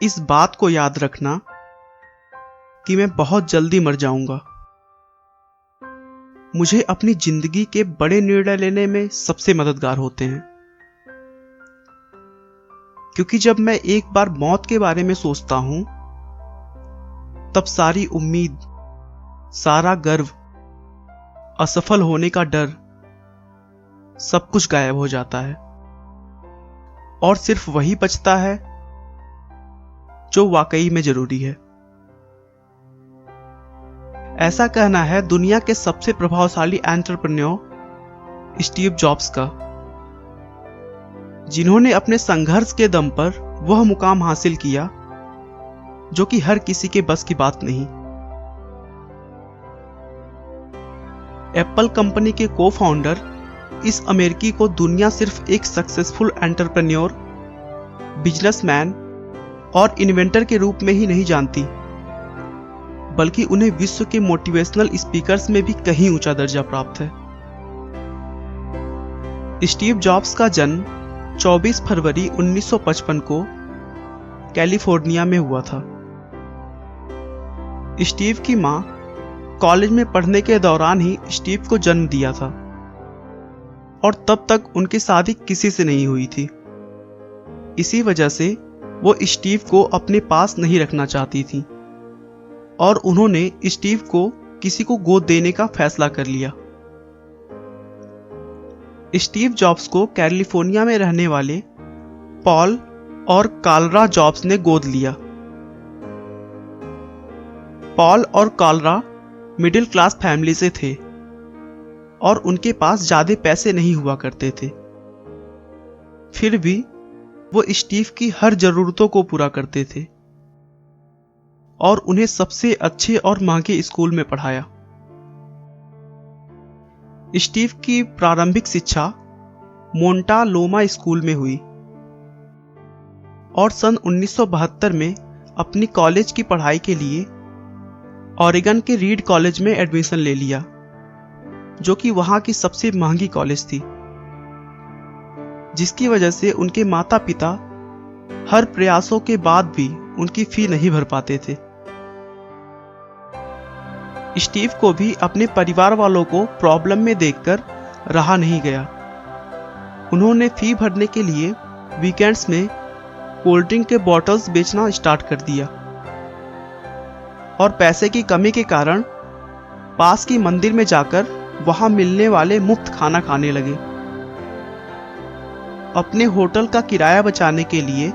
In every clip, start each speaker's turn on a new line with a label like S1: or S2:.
S1: इस बात को याद रखना कि मैं बहुत जल्दी मर जाऊंगा। मुझे अपनी जिंदगी के बड़े निर्णय लेने में सबसे मददगार होते हैं, क्योंकि जब मैं एक बार मौत के बारे में सोचता हूं तब सारी उम्मीद, सारा गर्व, असफल होने का डर, सब कुछ गायब हो जाता है और सिर्फ वही बचता है जो वाकई में जरूरी है। ऐसा कहना है दुनिया के सबसे प्रभावशाली एंटरप्रेन्योर स्टीव जॉब्स का, जिन्होंने अपने संघर्ष के दम पर वह मुकाम हासिल किया जो कि हर किसी के बस की बात नहीं। एप्पल कंपनी के को-फाउंडर इस अमेरिकी को दुनिया सिर्फ एक सक्सेसफुल एंटरप्रेन्योर, बिजनेसमैन और इन्वेंटर के रूप में ही नहीं जानती, बल्कि उन्हें विश्व के मोटिवेशनल स्पीकर्स में भी कहीं ऊंचा दर्जा प्राप्त है। स्टीव जॉब्स का जन्म 24 फरवरी 1955 को कैलिफोर्निया में हुआ था। स्टीव की मां कॉलेज में पढ़ने के दौरान ही स्टीव को जन्म दिया था और तब तक उनकी शादी किसी से नहीं हुई थी। इसी वजह से वो स्टीव को अपने पास नहीं रखना चाहती थी और उन्होंने स्टीव को किसी को गोद देने का फैसला कर लिया। स्टीव जॉब्स को कैलिफोर्निया में रहने वाले पॉल और कार्ला जॉब्स ने गोद लिया। पॉल और कार्ला मिडिल क्लास फैमिली से थे और उनके पास ज्यादा पैसे नहीं हुआ करते थे। फिर भी वो स्टीव की हर जरूरतों को पूरा करते थे और उन्हें सबसे अच्छे और महंगे स्कूल में पढ़ाया। स्टीव की प्रारंभिक शिक्षा मोंटालोमा स्कूल में हुई और सन 1972 में अपनी कॉलेज की पढ़ाई के लिए ओरेगन के रीड कॉलेज में एडमिशन ले लिया, जो कि वहां की सबसे महंगी कॉलेज थी, जिसकी वजह से उनके माता पिता हर प्रयासों के बाद भी उनकी फी नहीं भर पाते थे। स्टीव को भी अपने परिवार वालों को प्रॉब्लम में देखकर रहा नहीं गया। उन्होंने फी भरने के लिए वीकेंड्स में कोल्ड ड्रिंक के बॉटल्स बेचना स्टार्ट कर दिया और पैसे की कमी के कारण पास की मंदिर में जाकर वहां मिलने वाले मुफ्त खाना खाने लगे। अपने होटल का किराया बचाने के लिए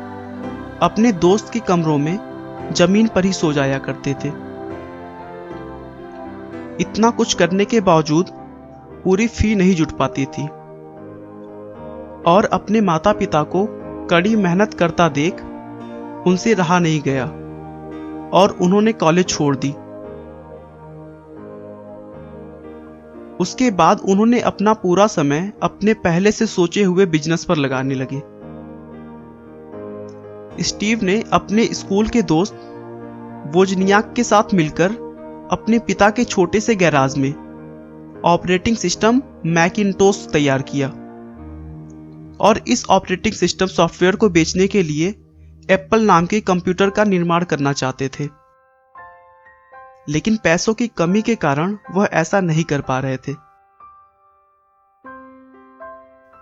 S1: अपने दोस्त के कमरों में जमीन पर ही सो जाया करते थे। इतना कुछ करने के बावजूद पूरी फी नहीं जुट पाती थी और अपने माता पिता को कड़ी मेहनत करता देख उनसे रहा नहीं गया और उन्होंने कॉलेज छोड़ दी। उसके बाद उन्होंने अपना पूरा समय अपने पहले से सोचे हुए बिजनेस पर लगाने लगे। स्टीव ने अपने स्कूल के दोस्त वोजनियाक के साथ मिलकर अपने पिता के छोटे से गैराज में ऑपरेटिंग सिस्टम मैकिन्टोश तैयार किया और इस ऑपरेटिंग सिस्टम सॉफ्टवेयर को बेचने के लिए एप्पल नाम के कंप्यूटर का निर्माण करना चाहते थे, लेकिन पैसों की कमी के कारण वह ऐसा नहीं कर पा रहे थे।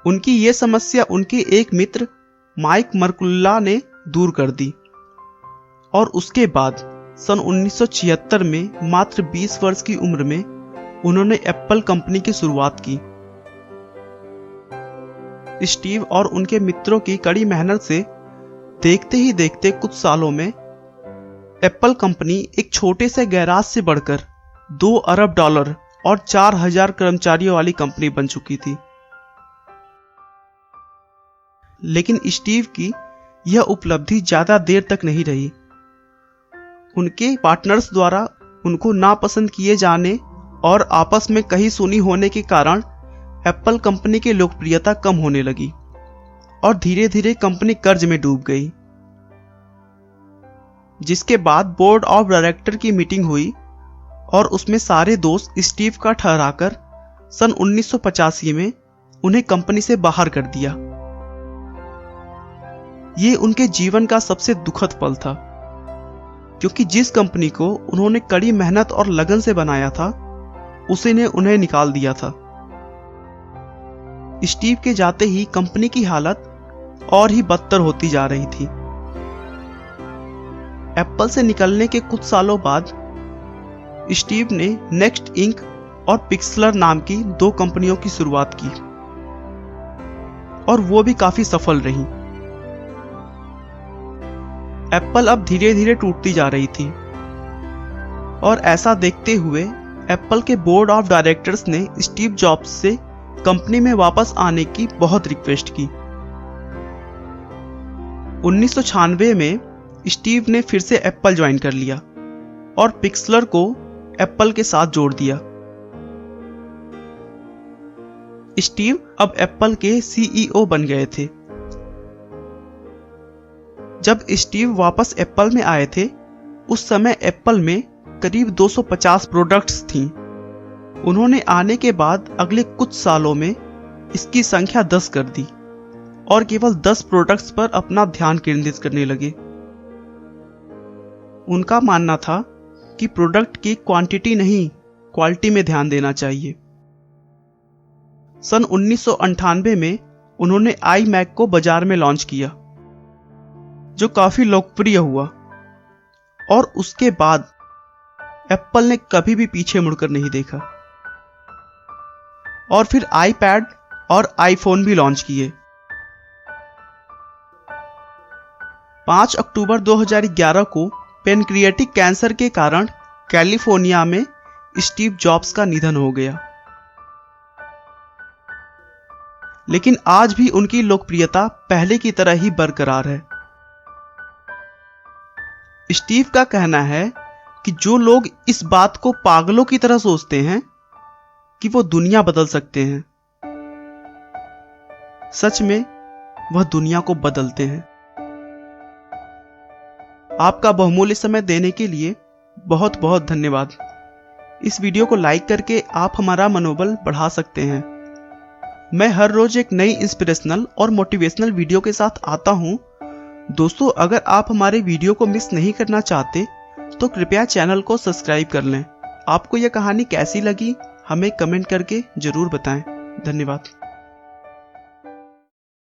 S1: उनकी यह समस्या उनके एक मित्र माइक मर्कुल्ला ने दूर कर दी और उसके बाद सन 1976 में मात्र 20 वर्ष की उम्र में उन्होंने एप्पल कंपनी की शुरुआत की। स्टीव और उनके मित्रों की कड़ी मेहनत से देखते ही देखते कुछ सालों में एप्पल कंपनी एक छोटे से गैराज से बढ़कर $2 अरब और 4000 कर्मचारियों वाली कंपनी बन चुकी थी। लेकिन स्टीव की यह उपलब्धि ज्यादा देर तक नहीं रही। उनके पार्टनर्स द्वारा उनको नापसंद किए जाने और आपस में कहीं सुनी होने के कारण एप्पल कंपनी की लोकप्रियता कम होने लगी और धीरे धीरे कंपनी कर्ज में डूब गई, जिसके बाद बोर्ड ऑफ डायरेक्टर की मीटिंग हुई और उसमें सारे दोस्त स्टीव का ठहराकर सन 1985 में उन्हें कंपनी से बाहर कर दिया। ये उनके जीवन का सबसे दुखद पल था, क्योंकि जिस कंपनी को उन्होंने कड़ी मेहनत और लगन से बनाया था, उसी ने उन्हें निकाल दिया था। स्टीव के जाते ही कंपनी की हालत और ही बदतर होती जा रही थी। एप्पल से निकलने के कुछ सालों बाद स्टीव ने नेक्स्ट इंक और पिक्सलर नाम की 2 कंपनियों की शुरुआत की, और वो भी काफी सफल रही। एप्पल अब धीरे धीरे टूटती जा रही थी, और ऐसा देखते हुए एप्पल के बोर्ड ऑफ डायरेक्टर्स ने स्टीव जॉब्स से कंपनी में वापस आने की बहुत रिक्वेस्ट की। 1996 में स्टीव ने फिर से एप्पल ज्वाइन कर लिया और पिक्सलर को एप्पल के साथ जोड़ दिया। स्टीव अब एप्पल के सीईओ बन गए थे। जब स्टीव वापस एप्पल में आए थे, उस समय एप्पल में करीब 250 प्रोडक्ट्स थीं। उन्होंने आने के बाद अगले कुछ सालों में इसकी संख्या 10 कर दी और केवल 10 प्रोडक्ट्स पर अपना ध्यान केंद्रित करने लगे। उनका मानना था कि प्रोडक्ट की क्वांटिटी नहीं, क्वालिटी में ध्यान देना चाहिए। सन 1998 में उन्होंने iMac को बाजार में लॉन्च किया, जो काफी लोकप्रिय हुआ, और उसके बाद एप्पल ने कभी भी पीछे मुड़कर नहीं देखा और फिर iPad और iPhone भी लॉन्च किए। 5 अक्टूबर 2011 को पेनक्रिएटिक कैंसर के कारण कैलिफोर्निया में स्टीव जॉब्स का निधन हो गया, लेकिन आज भी उनकी लोकप्रियता पहले की तरह ही बरकरार है। स्टीव का कहना है कि जो लोग इस बात को पागलों की तरह सोचते हैं कि वो दुनिया बदल सकते हैं, सच में वह दुनिया को बदलते हैं। आपका बहुमूल्य समय देने के लिए बहुत बहुत धन्यवाद। इस वीडियो को लाइक करके आप हमारा मनोबल बढ़ा सकते हैं। मैं हर रोज एक नई इंस्पिरेशनल और मोटिवेशनल वीडियो के साथ आता हूं। दोस्तों, अगर आप हमारे वीडियो को मिस नहीं करना चाहते तो कृपया चैनल को सब्सक्राइब कर लें। आपको यह कहानी कैसी लगी हमें कमेंट करके जरूर बताएं। धन्यवाद।